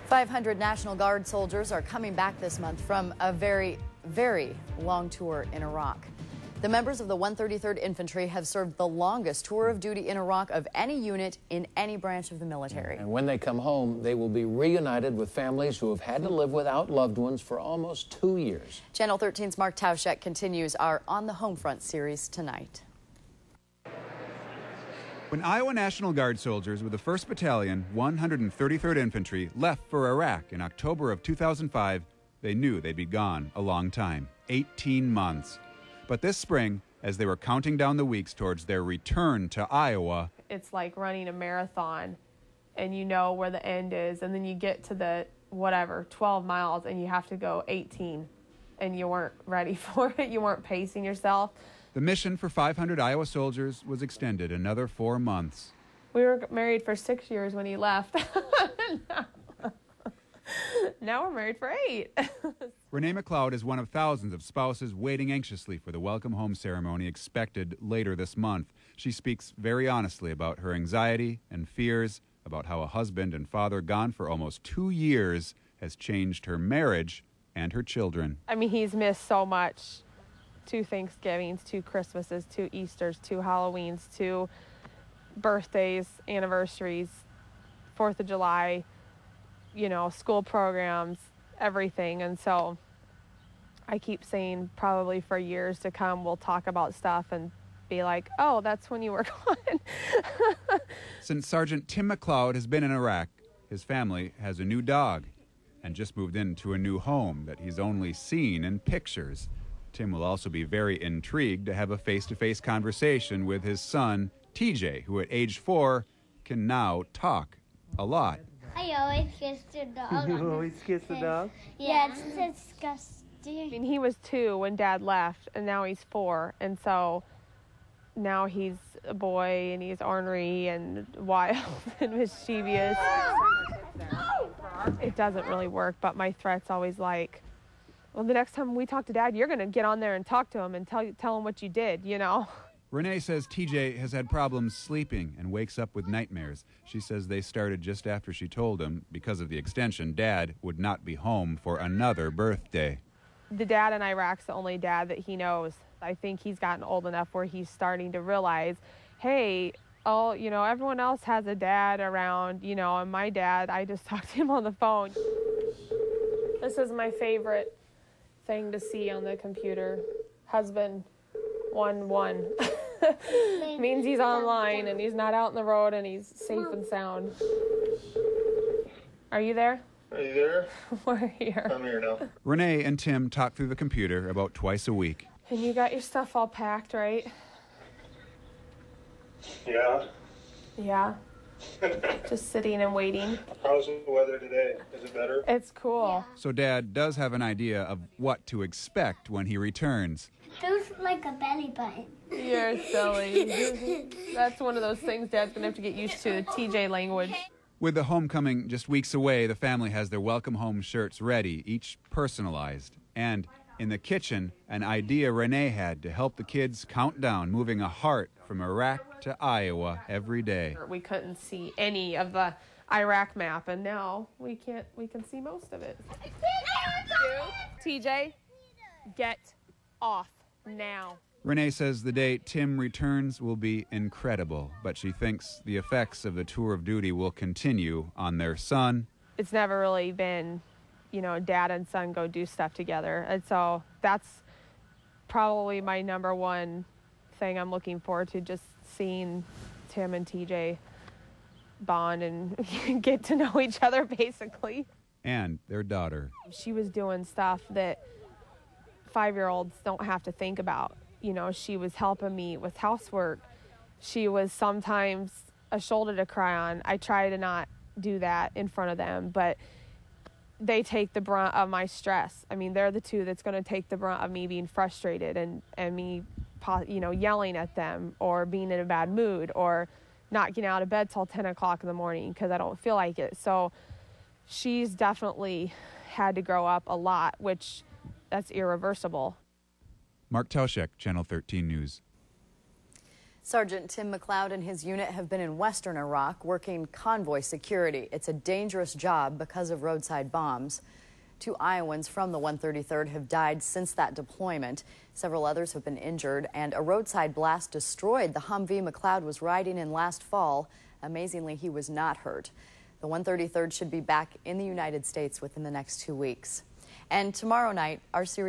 500 National Guard soldiers are coming back this month from a very, very long tour in Iraq. The members of the 133rd Infantry have served the longest tour of duty in Iraq of any unit in any branch of the military. And when they come home, they will be reunited with families who have had to live without loved ones for almost 2 years. Channel 13's Mark Tauschek continues our On the Home Front series tonight. When Iowa National Guard soldiers with the 1st Battalion, 133rd Infantry left for Iraq in October of 2005, they knew they'd be gone a long time, 18 months. But this spring, as they were counting down the weeks towards their return to Iowa, it's like running a marathon and you know where the end is, and then you get to the 12 miles and you have to go 18 and you weren't ready for it. You weren't pacing yourself. the mission for 500 Iowa soldiers was extended another 4 months. We were married for 6 years when he left. Now we're married for 8. Renee McLeod is one of thousands of spouses waiting anxiously for the welcome home ceremony expected later this month. She speaks very honestly about her anxiety and fears, about how a husband and father gone for almost 2 years has changed her marriage and her children. I mean, he's missed so much. 2 Thanksgivings, 2 Christmases, 2 Easters, 2 Halloweens, 2 birthdays, anniversaries, 4th of July, you know, school programs, everything. And so I keep saying probably for years to come, we'll talk about stuff and be like, oh, that's when you were gone. Since Sergeant Tim McLeod has been in Iraq, his family has a new dog and just moved into a new home that he's only seen in pictures. Tim will also be very intrigued to have a face-to-face conversation with his son, TJ, who at age 4 can now talk a lot. I always kiss the dog. You always kiss the dog? Yeah, it's disgusting. I mean, he was 2 when Dad left, and now he's 4. And so now he's a boy, and he's ornery and wild and mischievous. It doesn't really work, but my threat's always like, well, the next time we talk to Dad, you're going to get on there and talk to him and tell him what you did, you know? Renee says TJ has had problems sleeping and wakes up with nightmares. She says they started just after she told him, because of the extension, Dad would not be home for another birthday. The dad in Iraq's the only dad that he knows. I think he's gotten old enough where he's starting to realize, hey, oh, you know, everyone else has a dad around, you know, and my dad, I just talked to him on the phone. This is my favorite thing to see on the computer. Husband 1-1. Means he's online and he's not out in the road and he's safe and sound. Are you there? Are you there? We're here. I'm here now. Renee and Tim talk through the computer about twice a week. And you got your stuff all packed, right? Yeah. Yeah. Just sitting and waiting. How's the weather today? Is it better? It's cool. So Dad does have an idea of what to expect when he returns. Feels like a belly button. You're silly. That's one of those things Dad's going to have to get used to, TJ language. With the homecoming just weeks away, the family has their welcome home shirts ready, each personalized. And in the kitchen, an idea Renee had to help the kids count down, moving a heart from Iraq to Iowa every day. We couldn't see any of the Iraq map, and now we can see most of it. TJ, get off now. Renee says the day Tim returns will be incredible, but she thinks the effects of the tour of duty will continue on their son. It's never really been, you know, dad and son go do stuff together. And so that's probably my number one thing I'm looking forward to, just seeing Tim and TJ bond and get to know each other, basically. And their daughter. She was doing stuff that 5-year-olds don't have to think about. You know, she was helping me with housework. She was sometimes a shoulder to cry on. I try to not do that in front of them, but they take the brunt of my stress. I mean, they're the 2 that's going to take the brunt of me being frustrated and me, you know, yelling at them or being in a bad mood or not getting out of bed till 10 o'clock in the morning because I don't feel like it. So she's definitely had to grow up a lot, which that's irreversible. Mark Tauschek, Channel 13 News. Sergeant Tim McLeod and his unit have been in western Iraq working convoy security. It's a dangerous job because of roadside bombs. 2 Iowans from the 133rd have died since that deployment. Several others have been injured, and a roadside blast destroyed the Humvee McLeod was riding in last fall. Amazingly, he was not hurt. The 133rd should be back in the United States within the next 2 weeks. And tomorrow night, our series